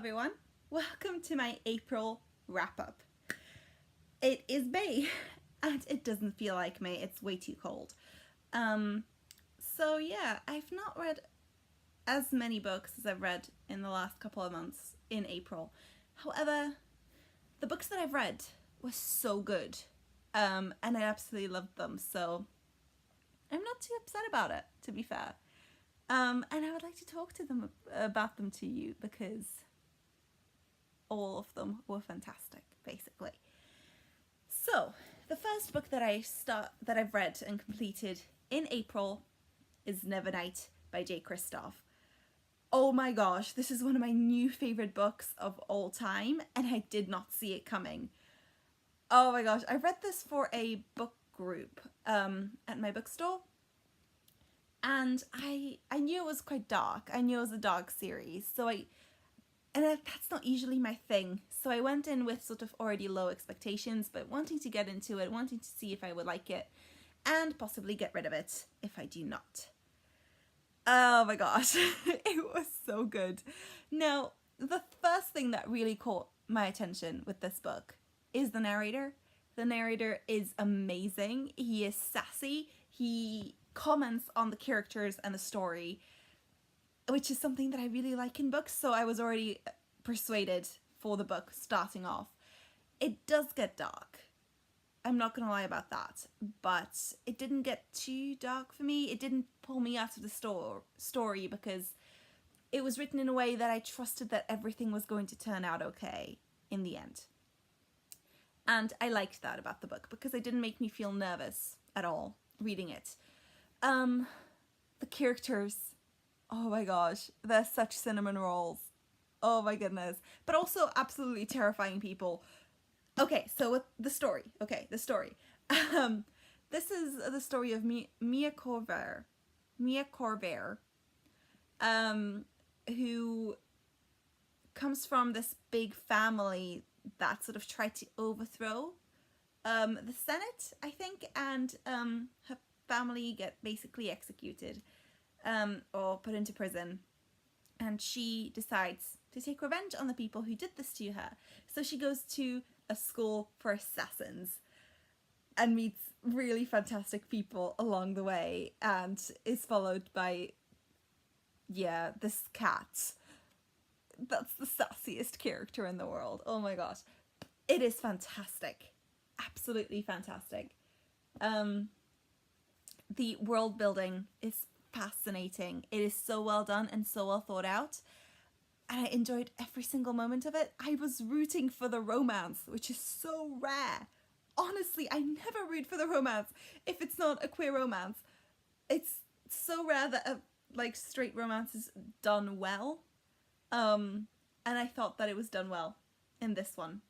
everyone, welcome to my April wrap-up. It is May and it doesn't feel like May, it's way too cold. So yeah, I've not read as many books as I've read in the last couple of months in April. However, the books that I've read were so good and I absolutely loved them, so I'm not too upset about it, to be fair. And I would like to talk to them about them to you because all of them were fantastic, basically. So the first book that I've read and completed in April is Nevernight by J. Kristoff. Oh my gosh, this is one of my new favorite books of all time, and I did not see it coming. Oh my gosh, I read this for a book group at my bookstore. And I knew it was quite dark. I knew it was a dark series, that's not usually my thing. So I went in with sort of already low expectations, but wanting to get into it, wanting to see if I would like it, and possibly get rid of it if I do not. Oh my gosh, it was so good. Now, the first thing that really caught my attention with this book is the narrator. The narrator is amazing. He is sassy. He comments on the characters and the story, which is something that I really like in books, so I was already persuaded for the book starting off. It does get dark, I'm not gonna lie about that, but it didn't get too dark for me. It didn't pull me out of the story because it was written in a way that I trusted that everything was going to turn out okay in the end. And I liked that about the book because it didn't make me feel nervous at all reading it. The characters, oh my gosh, they're such cinnamon rolls. Oh my goodness. But also absolutely terrifying people. Okay, so with the story. This is the story of Mia Corvair, who comes from this big family that sort of tried to overthrow the Senate, I think, and her family get basically executed or put into prison, and she decides to take revenge on the people who did this to her. So she goes to a school for assassins and meets really fantastic people along the way, and is followed by this cat that's the sassiest character in the world. Oh my gosh, it is fantastic, absolutely fantastic. The world building is fascinating. It is so well done and so well thought out, and I enjoyed every single moment of it. I was rooting for the romance, which is so rare. Honestly, I never root for the romance if it's not a queer romance. It's so rare that a straight romance is done well, and I thought that it was done well in this one.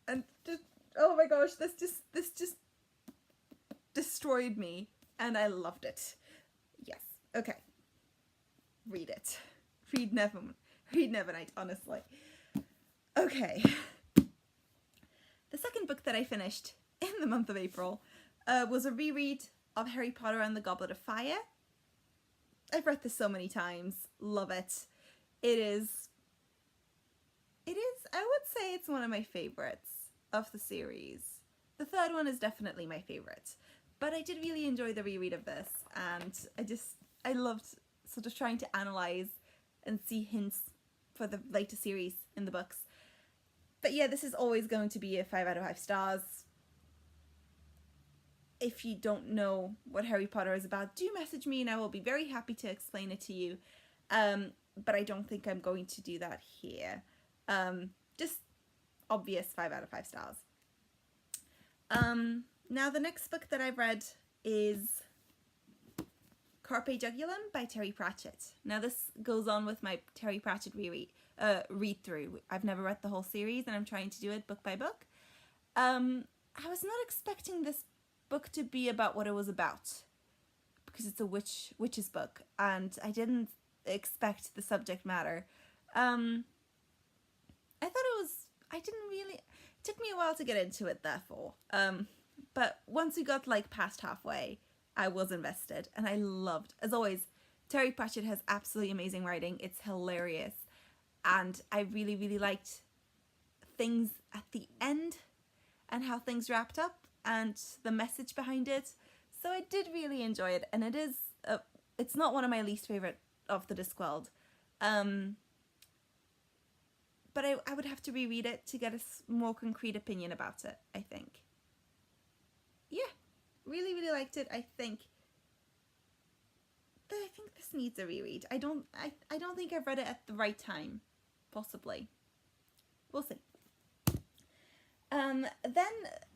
And just, oh my gosh, this just destroyed me, and I loved it. Yes, okay. Read it. Read Nevernight, honestly. Okay. The second book that I finished in the month of April was a reread of Harry Potter and the Goblet of Fire. I've read this so many times. Love it. It is, I would say it's one of my favorites of the series. The third one is definitely my favorite. But I did really enjoy the reread of this, and I loved sort of trying to analyse and see hints for the later series in the books. But yeah, this is always going to be a 5 out of 5 stars. If you don't know what Harry Potter is about, do message me and I will be very happy to explain it to you. But I don't think I'm going to do that here. Just obvious 5 out of 5 stars. Now the next book that I've read is Carpe Jugulum by Terry Pratchett. Now this goes on with my Terry Pratchett read through. I've never read the whole series and I'm trying to do it book by book. I was not expecting this book to be about what it was about because it's a witch's book, and I didn't expect the subject matter. It took me a while to get into it, therefore. But once we got past halfway, I was invested, and I loved, as always, Terry Pratchett has absolutely amazing writing. It's hilarious. and I really, really liked things at the end and how things wrapped up and the message behind it. So I did really enjoy it, and it's not one of my least favourite of the Discworld. But I would have to reread it to get a more concrete opinion about it, I think. Yeah, really, really liked it. I think this needs a reread. I don't think I've read it at the right time, possibly. We'll see. Then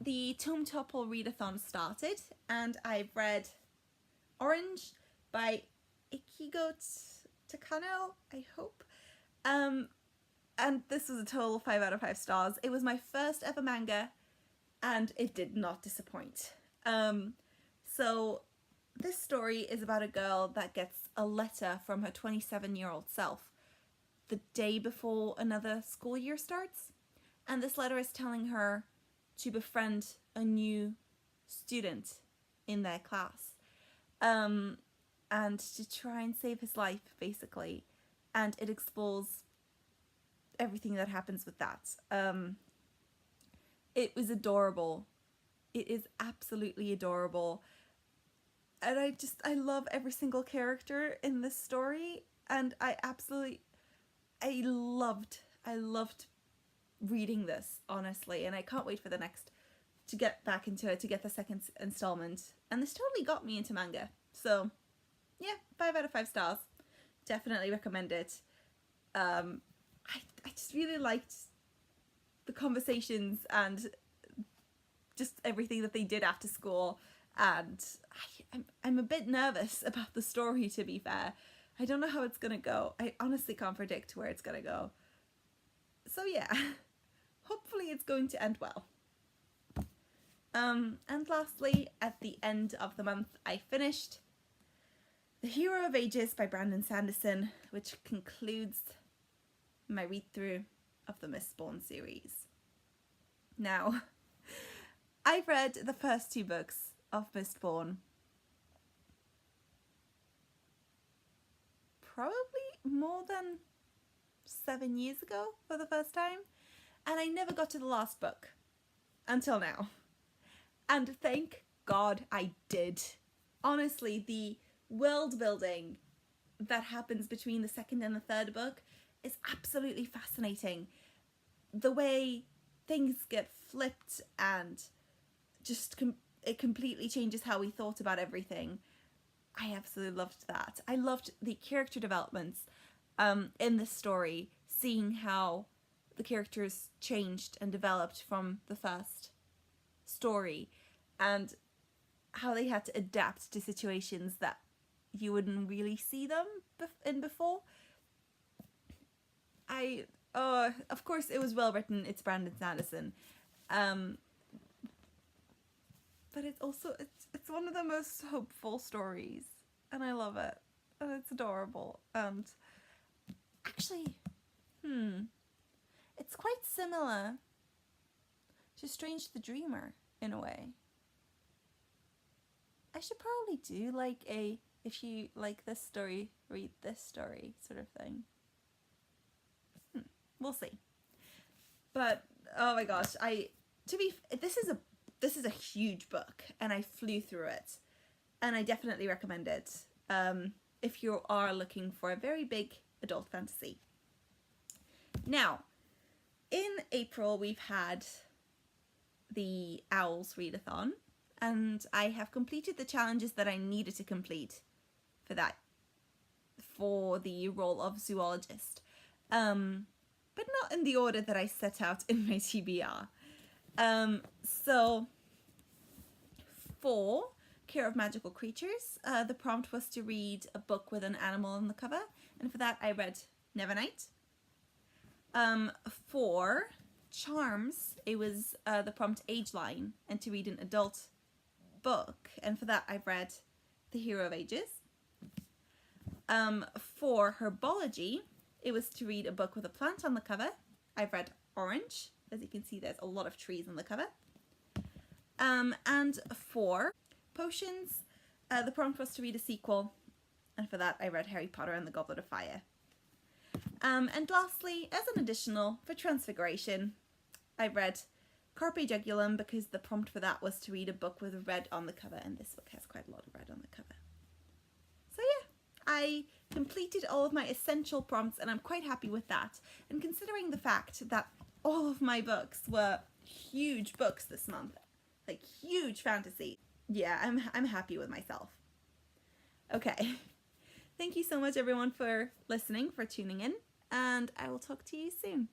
the Tumblr Readathon started, and I've read Orange by Ichigo Takano, I hope. And this was a total 5 out of 5 stars. It was my first ever manga, and it did not disappoint. So this story is about a girl that gets a letter from her 27-year-old self the day before another school year starts. And this letter is telling her to befriend a new student in their class. And to try and save his life, basically. And it explores everything that happens with that. It was adorable. It is absolutely adorable. And I love every single character in this story. And I loved reading this, honestly, and I can't wait for to get back into it, to get the second installment. And this totally got me into manga. So yeah, 5 out of 5 stars. Definitely recommend it. I just really liked the conversations and just everything that they did after school, and I'm a bit nervous about the story, to be fair. I don't know how it's gonna go. I honestly can't predict where it's gonna go. So yeah, hopefully it's going to end well. And lastly, at the end of the month, I finished The Hero of Ages by Brandon Sanderson, which concludes my read-through of the Mistborn series. Now, I've read the first 2 books of Mistborn probably more than 7 years ago for the first time, and I never got to the last book until now. And thank God I did. Honestly, the world building that happens between the second and the third book is absolutely fascinating. The way things get flipped and just it completely changes how we thought about everything. I absolutely loved that. I loved the character developments in this story, seeing how the characters changed and developed from the first story, and how they had to adapt to situations that you wouldn't really see them in before. Of course it was well written, it's Brandon Sanderson, but it's one of the most hopeful stories, and I love it, and it's adorable. And actually, it's quite similar to Strange the Dreamer in a way. I should probably do like a, if you like this story, read this story sort of thing. We'll see. But oh my gosh, this is a huge book, and I flew through it, and I definitely recommend it if you are looking for a very big adult fantasy. Now, in April we've had the Owls Readathon, and I have completed the challenges that I needed to complete for the role of zoologist, but not in the order that I set out in my TBR. So for Care of Magical Creatures, the prompt was to read a book with an animal on the cover, and for that I read Nevernight. For Charms, it was the prompt age line, and to read an adult book, and for that I've read The Hero of Ages. For Herbology, it was to read a book with a plant on the cover. I've read Orange. As you can see, there's a lot of trees on the cover. And for Potions, the prompt was to read a sequel, and for that I read Harry Potter and the Goblet of Fire. And lastly, as an additional for Transfiguration, I read Carpe Jugulum because the prompt for that was to read a book with red on the cover, and this book has quite a lot of red on the cover. So yeah, I completed all of my essential prompts and I'm quite happy with that. And considering the fact that all of my books were huge books this month, like huge fantasy, yeah, I'm happy with myself. Okay, thank you so much everyone for listening, for tuning in, and I will talk to you soon.